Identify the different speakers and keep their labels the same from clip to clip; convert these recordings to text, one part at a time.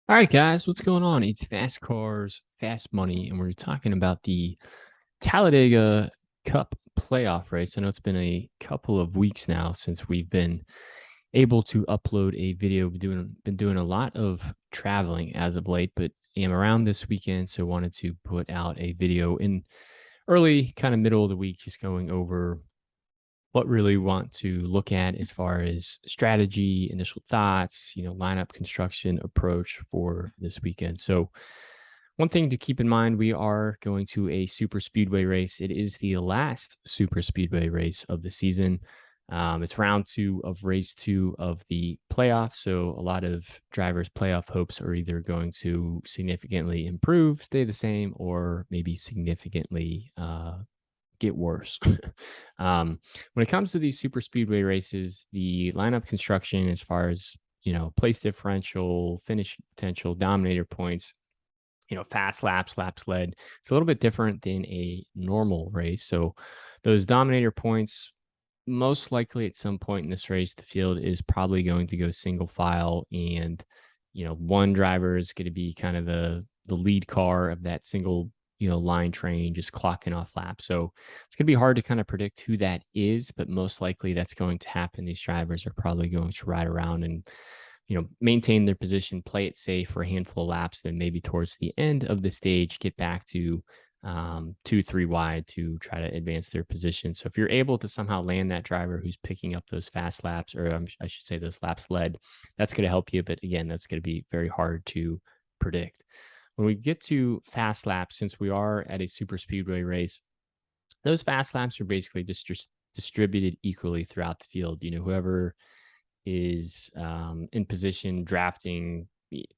Speaker 1: All right, guys, what's going on? It's Fast Cars, Fast Money, and we're talking about the Talladega Cup playoff race. I know it's been a couple of weeks now since we've been able to upload a video. Been doing a lot of traveling as of late, but am around this weekend, so wanted to put out a video in early, kind of middle of the week, just going over what really want to look at as far as strategy, initial thoughts, lineup construction approach for this weekend. So, one thing to keep in mind, we are going to a super speedway race. It is the last super speedway race of the season. It's round two of race two of the playoffs. So, a lot of drivers' playoff hopes are either going to significantly improve, stay the same, or maybe significantly get worse. When it comes to these super speedway races, the lineup construction, as far as place differential, finish potential, dominator points, fast laps, laps led, it's a little bit different than a normal race. So those dominator points, most likely at some point in this race, the field is probably going to go single file, and one driver is going to be kind of the lead car of that single line train, just clocking off laps. So it's going to be hard to kind of predict who that is, but most likely that's going to happen. These drivers are probably going to ride around and maintain their position, play it safe for a handful of laps, then maybe towards the end of the stage, get back to 2, 3 wide to try to advance their position. So if you're able to somehow land that driver who's picking up those fast laps, or I should say those laps led, that's going to help you. But again, that's going to be very hard to predict. When we get to fast laps, since we are at a super speedway race, those fast laps are basically just distributed equally throughout the field. Whoever is in position drafting,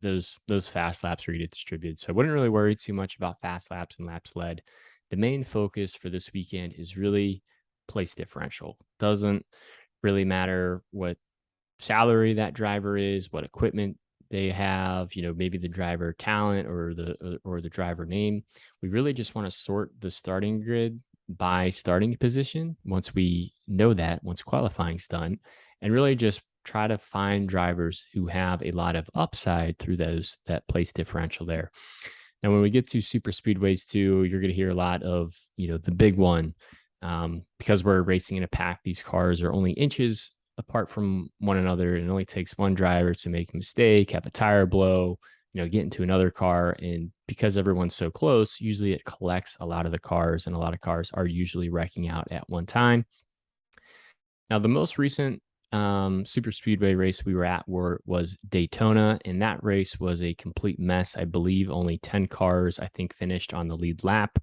Speaker 1: those fast laps are going to get distributed. So I wouldn't really worry too much about fast laps and laps led. The main focus for this weekend is really place differential. Doesn't really matter what salary that driver is, what equipment they have, maybe the driver talent or the driver name. We really just want to sort the starting grid by starting position once we know that, once qualifying's done, and really just try to find drivers who have a lot of upside through that place differential there. Now, when we get to super speedways too, you're going to hear a lot of, the big one. Because we're racing in a pack, these cars are only inches apart from one another. And it only takes one driver to make a mistake, have a tire blow, get into another car. And because everyone's so close, usually it collects a lot of the cars, and a lot of cars are usually wrecking out at one time. Now, the most recent super speedway race we were at was Daytona, and that race was a complete mess. I believe only 10 cars, I think, finished on the lead lap.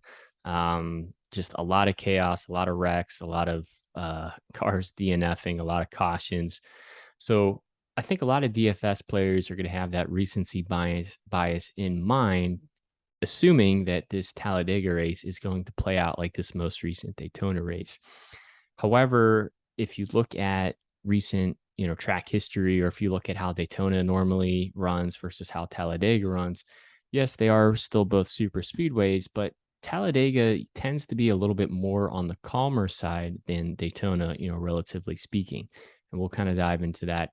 Speaker 1: Just a lot of chaos, a lot of wrecks, a lot of cars DNFing, a lot of cautions. So I think a lot of DFS players are going to have that recency bias in mind, assuming that this Talladega race is going to play out like this most recent Daytona race. However, if you look at recent, track history, or if you look at how Daytona normally runs versus how Talladega runs, yes, they are still both super speedways, but Talladega tends to be a little bit more on the calmer side than Daytona, relatively speaking. And we'll kind of dive into that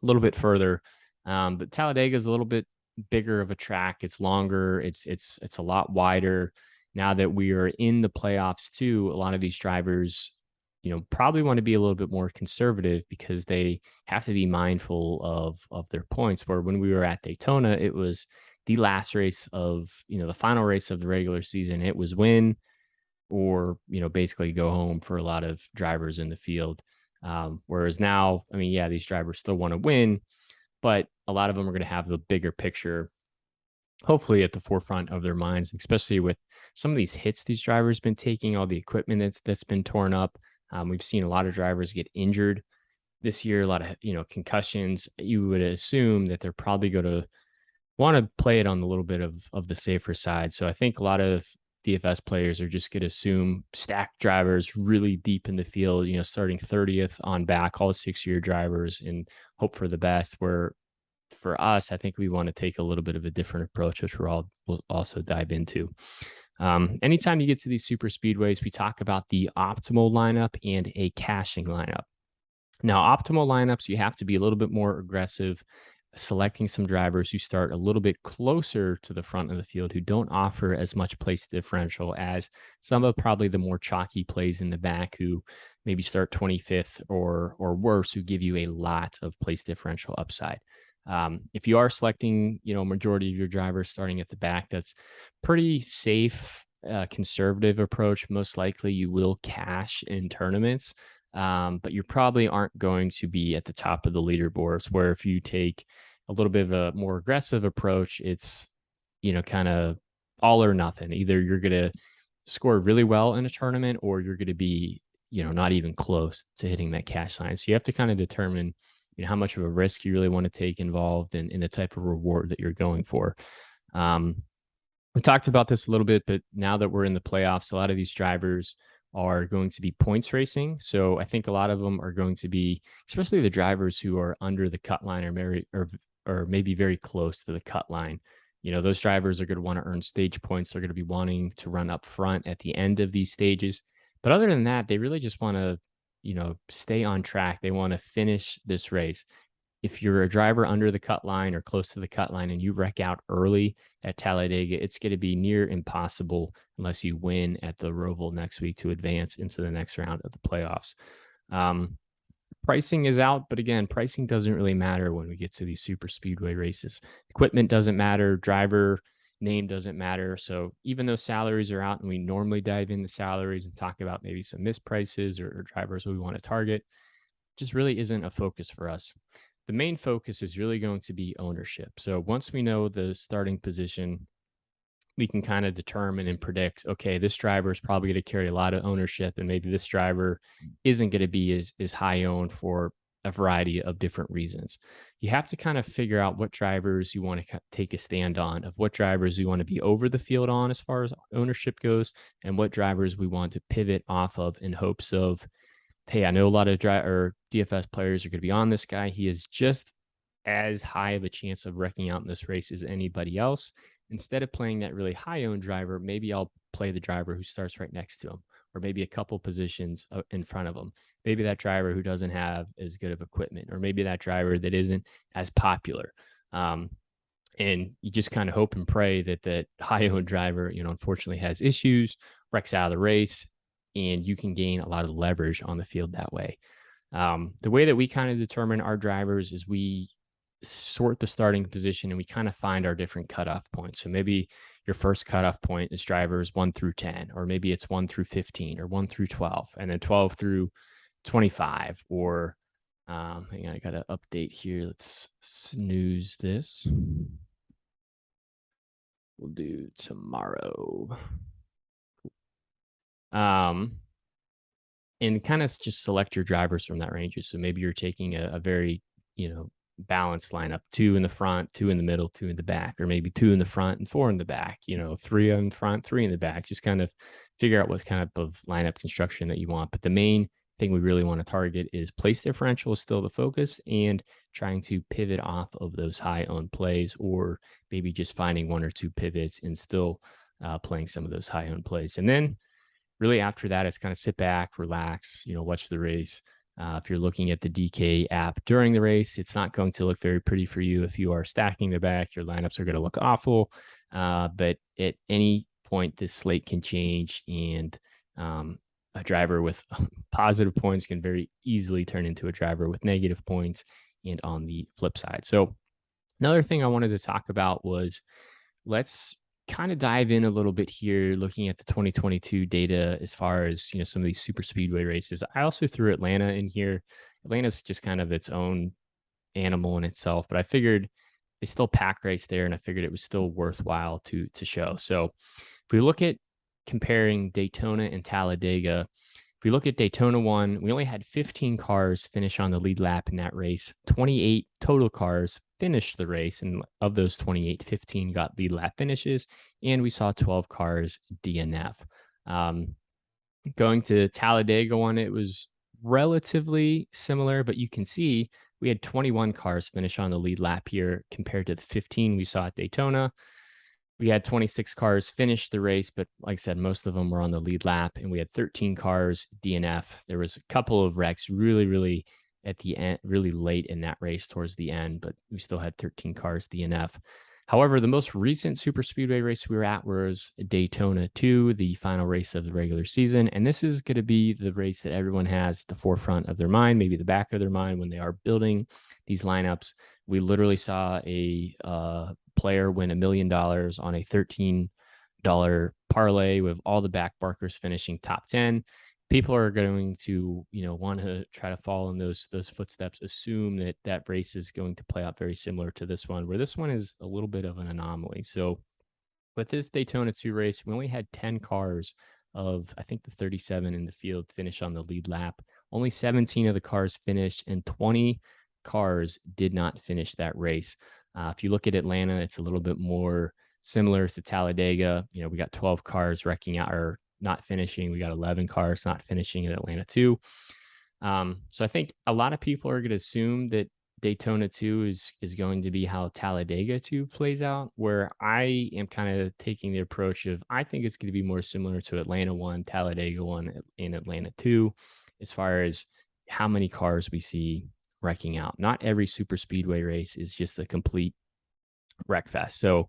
Speaker 1: a little bit further. But Talladega is a little bit bigger of a track. It's longer. It's a lot wider. Now that we are in the playoffs too, a lot of these drivers, probably want to be a little bit more conservative because they have to be mindful of their points. Where when we were at Daytona, it was the last race of, the final race of the regular season. It was win or, basically go home for a lot of drivers in the field. Whereas now, I mean, yeah, these drivers still want to win, but a lot of them are going to have the bigger picture, hopefully at the forefront of their minds, especially with some of these hits these drivers been taking, all the equipment that's been torn up. We've seen a lot of drivers get injured this year, a lot of, concussions. You would assume that they're probably going to want to play it on a little bit of the safer side. So I think a lot of DFS players are just going to assume stack drivers really deep in the field, starting 30th on back, all 6-year drivers, and hope for the best. Where for us, I think we want to take a little bit of a different approach, which we'll also dive into. Anytime you get to these super speedways, we talk about the optimal lineup and a caching lineup. Now, optimal lineups, you have to be a little bit more aggressive selecting some drivers who start a little bit closer to the front of the field, who don't offer as much place differential as some of probably the more chalky plays in the back, who maybe start 25th or worse, who give you a lot of place differential upside. If you are selecting, majority of your drivers starting at the back, that's pretty safe, conservative approach. Most likely you will cash in tournaments, but you probably aren't going to be at the top of the leaderboards, where if you take a little bit of a more aggressive approach, it's, kind of all or nothing. Either you're going to score really well in a tournament, or you're going to be, not even close to hitting that cash line. So you have to kind of determine, how much of a risk you really want to take involved in the type of reward that you're going for. We talked about this a little bit, but now that we're in the playoffs, a lot of these drivers are going to be points racing. So I think a lot of them are going to be, especially the drivers who are under the cut line or maybe very close to the cut line. Those drivers are going to want to earn stage points. They're going to be wanting to run up front at the end of these stages. But other than that, they really just want to, stay on track. They want to finish this race. If you're a driver under the cut line or close to the cut line and you wreck out early at Talladega, it's going to be near impossible unless you win at the Roval next week to advance into the next round of the playoffs. Pricing is out, but again, pricing doesn't really matter when we get to these super speedway races. Equipment doesn't matter, driver name doesn't matter. So even though salaries are out and we normally dive into salaries and talk about maybe some misprices or drivers we want to target, just really isn't a focus for us. The main focus is really going to be ownership. So once we know the starting position, we can kind of determine and predict, okay, this driver is probably going to carry a lot of ownership, and maybe this driver isn't going to be as high owned for a variety of different reasons. You have to kind of figure out what drivers you want to take a stand on, of what drivers we want to be over the field on as far as ownership goes, and what drivers we want to pivot off of in hopes of, hey, I know a lot of DFS players are going to be on this guy. He is just as high of a chance of wrecking out in this race as anybody else. Instead of playing that really high owned driver, maybe I'll play the driver who starts right next to him, or maybe a couple positions in front of him. Maybe that driver who doesn't have as good of equipment, or maybe that driver that isn't as popular. And you just kind of hope and pray that that high owned driver, unfortunately has issues, wrecks out of the race, and you can gain a lot of leverage on the field that way. The way that we kind of determine our drivers is we sort the starting position and we kind of find our different cutoff points. So maybe your first cutoff point is drivers 1 through 10, or maybe it's 1 through 15, or 1 through 12, and then 12 through 25, or hang on, I got to update here. Let's snooze this. We'll do tomorrow. And kind of just select your drivers from that range. So maybe you're taking a very, balanced lineup: 2 in the front, 2 in the middle, 2 in the back, or maybe 2 in the front and 4 in the back, 3 in front, 3 in the back. Just kind of figure out what kind of lineup construction that you want. But the main thing we really want to target is place differential is still the focus, and trying to pivot off of those high owned plays, or maybe just finding 1 or 2 pivots and still playing some of those high owned plays. And then really after that, it's kind of sit back, relax, watch the race. If you're looking at the DK app during the race, it's not going to look very pretty for you. If you are stacking the back, your lineups are going to look awful. But at any point, this slate can change, and a driver with positive points can very easily turn into a driver with negative points, and on the flip side. So another thing I wanted to talk about was, let's kind of dive in a little bit here, looking at the 2022 data as far as, some of these super speedway races. I also threw Atlanta in here. Atlanta's just kind of its own animal in itself, but I figured they still pack race there, and I figured it was still worthwhile to show. So if we look at comparing Daytona and Talladega, if we look at Daytona 1, we only had 15 cars finish on the lead lap in that race. 28 total cars finished the race, and of those 28, 15 got lead lap finishes, and we saw 12 cars DNF. Going to Talladega 1, it was relatively similar, but you can see we had 21 cars finish on the lead lap here compared to the 15 we saw at Daytona. We had 26 cars finish the race, but like I said, most of them were on the lead lap, and we had 13 cars DNF. There was a couple of wrecks, really, really at the end, really late in that race towards the end, but we still had 13 cars DNF. However, the most recent super speedway race we were at was Daytona 2, the final race of the regular season. And this is going to be the race that everyone has at the forefront of their mind, maybe the back of their mind when they are building these lineups. We literally saw a player win $1 million on a $13 parlay with all the back barkers finishing top 10. People are going to, want to try to follow in those footsteps, assume that that race is going to play out very similar to this one, where this one is a little bit of an anomaly. So with this Daytona 2 race, we only had 10 cars of, I think, the 37 in the field finish on the lead lap. Only 17 of the cars finished, and 20 cars did not finish that race. If you look at Atlanta, it's a little bit more similar to Talladega. We got 12 cars wrecking out or not finishing. We got 11 cars not finishing in Atlanta 2. So I think a lot of people are going to assume that Daytona 2 is going to be how Talladega 2 plays out, where I am kind of taking the approach of I think it's going to be more similar to Atlanta 1, Talladega 1, in Atlanta 2, as far as how many cars we see wrecking out. Not every super speedway race is just a complete wreck fest. So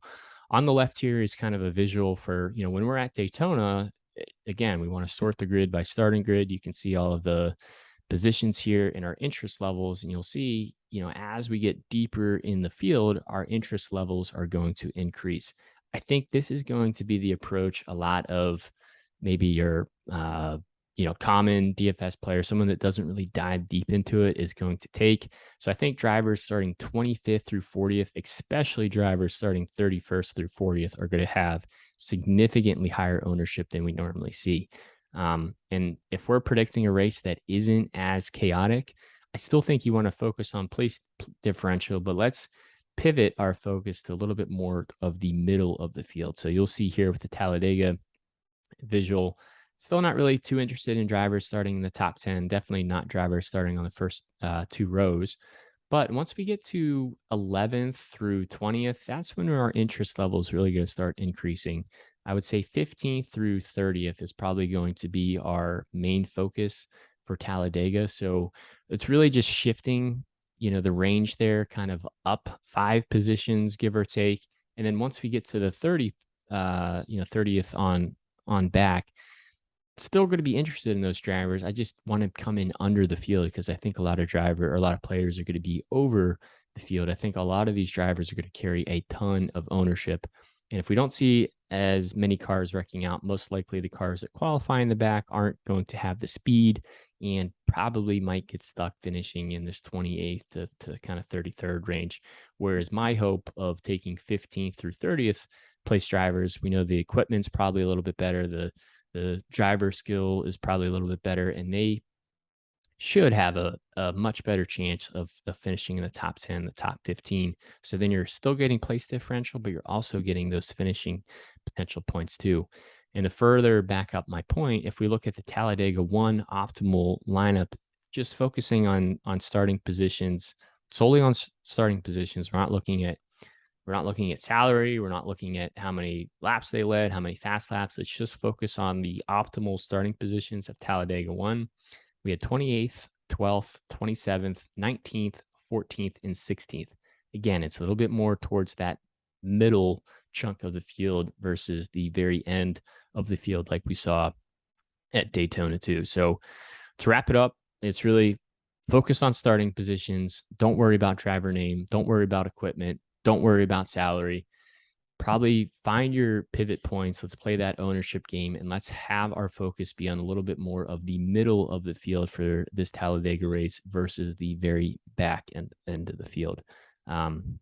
Speaker 1: on the left here is kind of a visual for, when we're at Daytona, again, we want to sort the grid by starting grid. You can see all of the positions here in our interest levels, and you'll see, as we get deeper in the field, our interest levels are going to increase. I think this is going to be the approach a lot of maybe your common DFS player, someone that doesn't really dive deep into it, is going to take. So I think drivers starting 25th through 40th, especially drivers starting 31st through 40th, are going to have significantly higher ownership than we normally see. And if we're predicting a race that isn't as chaotic, I still think you want to focus on place differential, but let's pivot our focus to a little bit more of the middle of the field. So you'll see here with the Talladega visual, still not really too interested in drivers starting in the top 10, definitely not drivers starting on the first 2 rows. But once we get to 11th through 20th, that's when our interest level is really going to start increasing. I would say 15th through 30th is probably going to be our main focus for Talladega. So it's really just shifting, the range there, kind of up 5 positions, give or take. And then once we get to the 30th on back, still going to be interested in those drivers. I just want to come in under the field because I think a lot of players are going to be over the field. I think a lot of these drivers are going to carry a ton of ownership. And if we don't see as many cars wrecking out, most likely the cars that qualify in the back aren't going to have the speed and probably might get stuck finishing in this 28th to kind of 33rd range. Whereas my hope of taking 15th through 30th place drivers, we know the equipment's probably a little bit better. The driver skill is probably a little bit better, and they should have a much better chance of finishing in the top 10, the top 15. So then you're still getting place differential, but you're also getting those finishing potential points too. And to further back up my point, if we look at the Talladega 1 optimal lineup, just focusing on starting positions, solely on starting positions, we're not looking at salary. We're not looking at how many laps they led, how many fast laps. Let's just focus on the optimal starting positions of Talladega 1. We had 28th, 12th, 27th, 19th, 14th, and 16th. Again, it's a little bit more towards that middle chunk of the field versus the very end of the field like we saw at Daytona 2. So to wrap it up, it's really focus on starting positions. Don't worry about driver name. Don't worry about equipment. Don't worry about salary. Probably find your pivot points. Let's play that ownership game, and let's have our focus be on a little bit more of the middle of the field for this Talladega race versus the very back end of the field.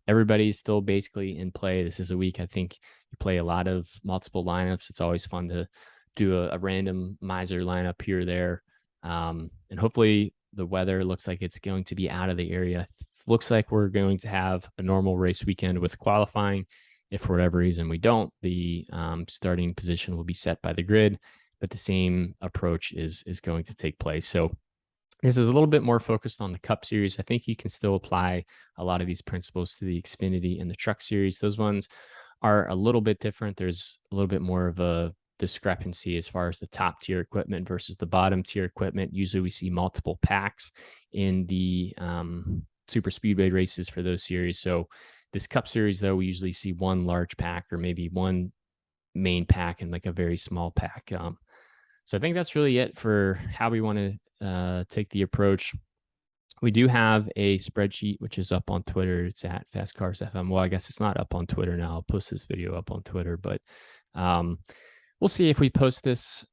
Speaker 1: Everybody's still basically in play. This is a week, I think, you play a lot of multiple lineups. It's always fun to do a randomizer lineup here or there. And hopefully the weather looks like it's going to be out of the area. Looks like we're going to have a normal race weekend with qualifying. If for whatever reason we don't, the starting position will be set by the grid, but the same approach is going to take place. So this is a little bit more focused on the Cup Series. I think you can still apply a lot of these principles to the Xfinity and the Truck Series. Those ones are a little bit different. There's a little bit more of a discrepancy as far as the top tier equipment versus the bottom tier equipment. Usually we see multiple packs in the super speedway races for those series. So this Cup series, though, we usually see one large pack or maybe one main pack and like a very small pack. So I think that's really it for how we want to take the approach. We do have a spreadsheet, which is up on Twitter. It's at Fast Cars FM. Well, I guess it's not up on Twitter now. I'll post this video up on Twitter, but we'll see if we post this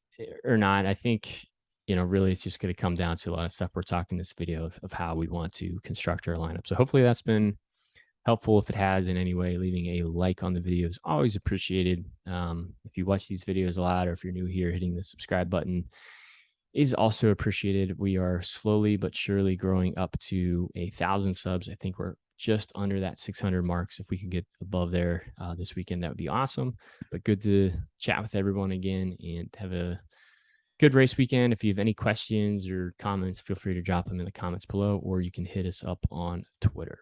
Speaker 1: or not. I think, really it's just going to come down to a lot of stuff we're talking in this video of how we want to construct our lineup. So hopefully that's been helpful. If it has in any way, leaving a like on the video is always appreciated. If you watch these videos a lot, or if you're new here, hitting the subscribe button is also appreciated. We are slowly but surely growing up to 1,000 subs. I think we're just under that 600 marks. If we can get above there this weekend, that would be awesome. But good to chat with everyone again and have a good race weekend. If you have any questions or comments, feel free to drop them in the comments below, or you can hit us up on Twitter.